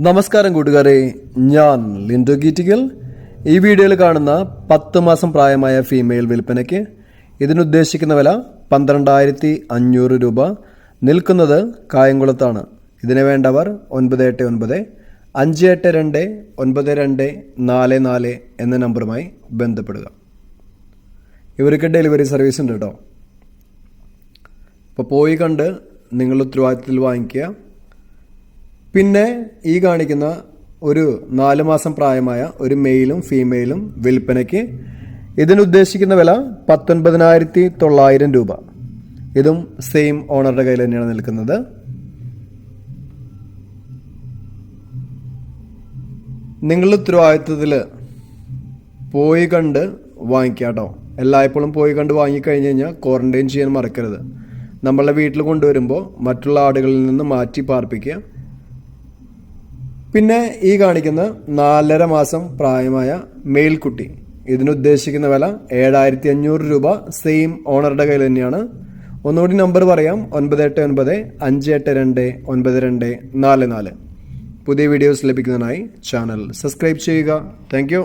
നമസ്കാരം കൂട്ടുകാരെ, ഞാൻ ലിൻഡോ ഗീറ്റിക്കൽ. ഈ വീഡിയോയിൽ കാണുന്ന 10 മാസം പ്രായമായ ഫീമെയിൽ വിൽപ്പനയ്ക്ക്. ഇതിനുദ്ദേശിക്കുന്ന വില 12,500 രൂപ. നിൽക്കുന്നത് കായംകുളത്താണ്. ഇതിന് വേണ്ടവർ 989 582 9244 എന്ന നമ്പറുമായി ബന്ധപ്പെടുക. ഇവർക്ക് ഡെലിവറി സർവീസ് ഉണ്ട് കേട്ടോ. അപ്പോൾ പോയി കണ്ട് നിങ്ങൾ ഉത്തരവാദിത്തത്തിൽ വാങ്ങിക്കുക. പിന്നെ ഈ കാണിക്കുന്ന ഒരു 4 മാസം പ്രായമായ ഒരു മെയിലും ഫീമെയിലും വിൽപ്പനയ്ക്ക്. ഇതിനുദ്ദേശിക്കുന്ന വില 19,900 രൂപ. ഇതും സെയിം ഓണറുടെ കയ്യിൽ തന്നെയാണ് നിൽക്കുന്നത്. നിങ്ങളുടെ ഉത്തരവാദിത്തത്തിൽ പോയി കണ്ട് വാങ്ങിക്കുക കേട്ടോ. എല്ലായ്പ്പോഴും പോയി കണ്ട് വാങ്ങിക്കഴിഞ്ഞ് കഴിഞ്ഞാൽ ക്വാറന്റൈൻ ചെയ്യാൻ മറക്കരുത്. നമ്മളെ വീട്ടിൽ കൊണ്ടുവരുമ്പോൾ മറ്റുള്ള ആടുകളിൽ നിന്ന് മാറ്റി പാർപ്പിക്കുക. പിന്നെ ഈ കാണിക്കുന്ന 4.5 മാസം പ്രായമായ മെയിൽ കുട്ടി. ഇതിനുദ്ദേശിക്കുന്ന വില 7,500 രൂപ. സെയിം ഓണറുടെ കയ്യിൽ തന്നെയാണ്. ഒന്നുകൂടി നമ്പർ പറയാം: 989 582 9244. പുതിയ വീഡിയോസ് ലഭിക്കുന്നതിനായി ചാനൽ സബ്സ്ക്രൈബ് ചെയ്യുക. താങ്ക്